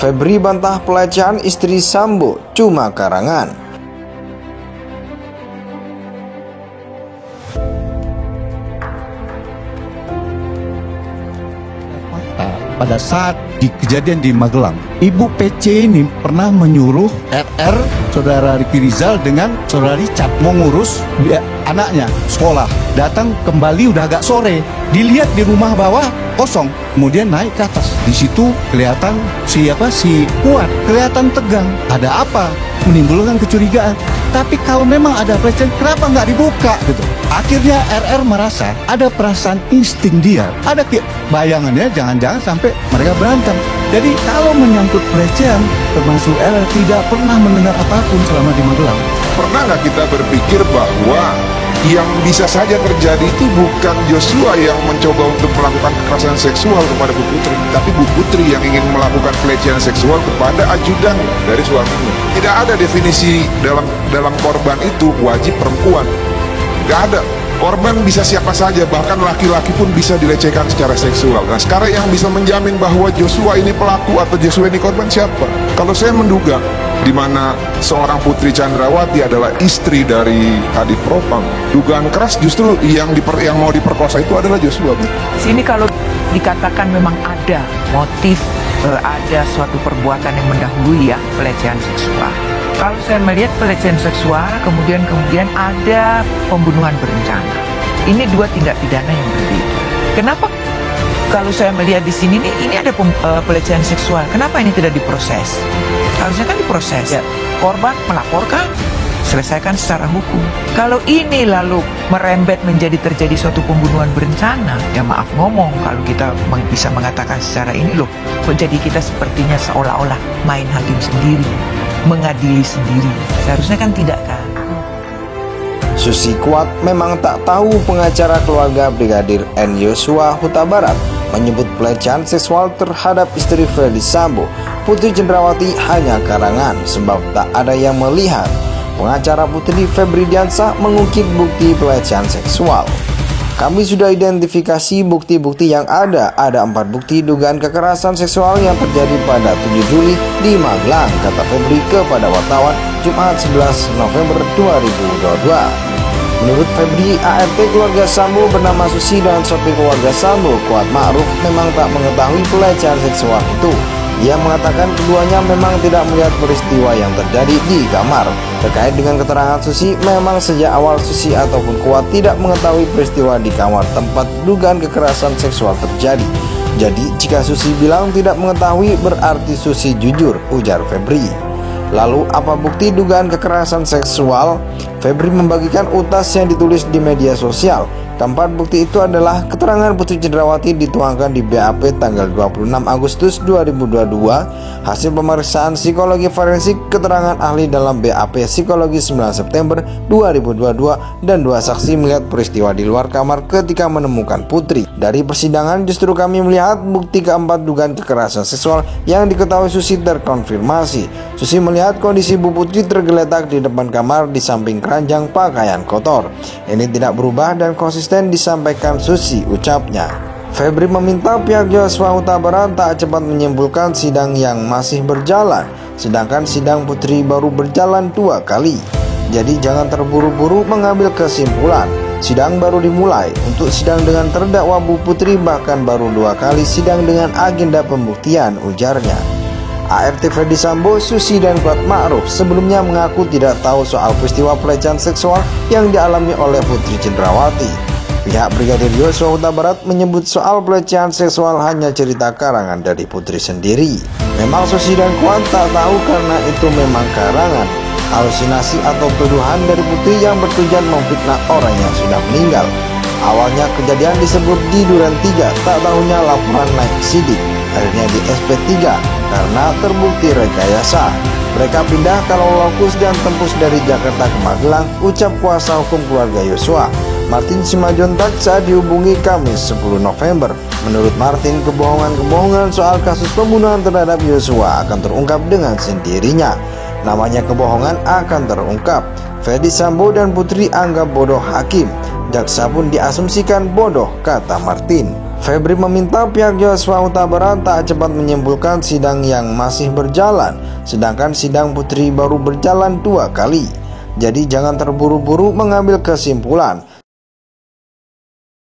Febri bantah pelecehan istri Sambo cuma karangan. Pada saat di kejadian di Magelang, Ibu PC ini pernah menyuruh RR, saudara Ricky Rizal dengan saudara Richard mengurus anaknya sekolah. Datang kembali udah agak sore, dilihat di rumah bawah kosong, kemudian naik ke atas. Di situ kelihatan si Kuat kelihatan tegang. Ada apa? Menimbulkan kecurigaan. Tapi kalau memang ada pelecehan, kenapa nggak dibuka gitu? Akhirnya RR merasa ada perasaan insting dia, ada bayangannya jangan-jangan sampai mereka berantem. Jadi kalau menyangkut pelecehan, termasuk RR tidak pernah mendengar apapun selama di Magelang. Pernah nggak kita berpikir bahwa yang bisa saja terjadi itu bukan Joshua yang mencoba untuk melakukan kekerasan seksual kepada Bu Putri, tapi Bu Putri yang ingin melakukan pelecehan seksual kepada ajudan dari suaminya. Tidak ada definisi dalam korban itu wajib perempuan. Nggak ada. Korban bisa siapa saja, bahkan laki-laki pun bisa dilecehkan secara seksual. Nah, sekarang yang bisa menjamin bahwa Joshua ini pelaku atau Joshua ini korban siapa? Kalau saya menduga, di mana seorang Putri Chandrawati adalah istri dari Kadif Propam, dugaan keras justru yang mau diperkosa itu adalah Joshua. Sini kalau dikatakan memang ada motif, ada suatu perbuatan yang mendahului ya pelecehan seksual. Kalau saya melihat pelecehan seksual, kemudian ada pembunuhan berencana. Ini dua tindak pidana yang berbeda. Kenapa kalau saya melihat di sini ini ada pelecehan seksual, kenapa ini tidak diproses? Harusnya kan diproses. Ya. Korban melaporkan, selesaikan secara hukum. Kalau ini lalu merembet terjadi suatu pembunuhan berencana, ya maaf ngomong, kalau kita bisa mengatakan secara ini loh, kok jadi kita sepertinya seolah-olah main hakim sendiri, mengadili sendiri. Seharusnya kan tidak kan. Susi Kuat memang tak tahu pengacara keluarga Brigadir N. Yosua Huta Barat menyebut pelecehan seksual terhadap istri Ferdi Sambo, Putri Chandrawati hanya karangan sebab tak ada yang melihat. Pengacara Putri Febri Diansah mengungkit bukti pelecehan seksual. Kami sudah identifikasi bukti-bukti yang ada 4 bukti dugaan kekerasan seksual yang terjadi pada 7 Juli di Magelang, kata Febri kepada wartawan Jumat 11 November 2022. Menurut Febri, ART keluarga Sambo bernama Susi dan sopir keluarga Sambo, Kuat Ma'ruf, memang tak mengetahui pelecehan seksual itu. Ia mengatakan keduanya memang tidak melihat peristiwa yang terjadi di kamar. Terkait dengan keterangan Susi, memang sejak awal Susi ataupun Kuat tidak mengetahui peristiwa di kamar tempat dugaan kekerasan seksual terjadi. Jadi jika Susi bilang tidak mengetahui berarti Susi jujur, ujar Febri. Lalu apa bukti dugaan kekerasan seksual? Febri membagikan utas yang ditulis di media sosial. Keempat bukti itu adalah keterangan Putri Chandrawati dituangkan di BAP tanggal 26 Agustus 2022, hasil pemeriksaan psikologi forensik, keterangan ahli dalam BAP psikologi 9 September 2022, dan 2 saksi melihat peristiwa di luar kamar ketika menemukan Putri. Dari persidangan justru kami melihat bukti keempat dugaan kekerasan seksual yang diketahui Susi terkonfirmasi. Susi melihat kondisi Bu Putri tergeletak di depan kamar di samping keranjang pakaian kotor. Ini tidak berubah dan konsisten disampaikan Susi, ucapnya. Febri meminta pihak Joshua Huta Barat tak cepat menyimpulkan sidang yang masih berjalan, sedangkan sidang Putri baru berjalan 2 kali. Jadi jangan terburu-buru mengambil kesimpulan. Sidang baru dimulai. Untuk sidang dengan terdakwa Bu Putri bahkan baru 2 kali sidang dengan agenda pembuktian, ujarnya. ART Ferdi Sambo, Susi dan Kuat Ma'ruf sebelumnya mengaku tidak tahu soal peristiwa pelecehan seksual yang dialami oleh Putri Chandrawati. Pihak Brigadir Yosua Huta Barat menyebut soal pelecehan seksual hanya cerita karangan dari Putri sendiri. Memang Susi dan Kuat tak tahu karena itu memang karangan, halusinasi atau tuduhan dari Putri yang bertujuan memfitnah orang yang sudah meninggal. Awalnya kejadian disebut di Duren 3, tak tahunya laporan naik sidik, akhirnya di SP3 karena terbukti rekayasa. Mereka pindah kalau lokus dan tembus dari Jakarta ke Magelang, ucap kuasa hukum keluarga Yosua, Martin Simajontak, saat dihubungi Kamis 10 November. Menurut Martin, kebohongan-kebohongan soal kasus pembunuhan terhadap Yosua akan terungkap dengan sendirinya. Namanya kebohongan akan terungkap. Ferdi Sambo dan Putri anggap bodoh hakim. Jaksa pun diasumsikan bodoh, kata Martin. Febri meminta pihak Joshua Huta Barat tak cepat menyimpulkan sidang yang masih berjalan, sedangkan sidang Putri baru berjalan 2 kali. Jadi jangan terburu-buru mengambil kesimpulan.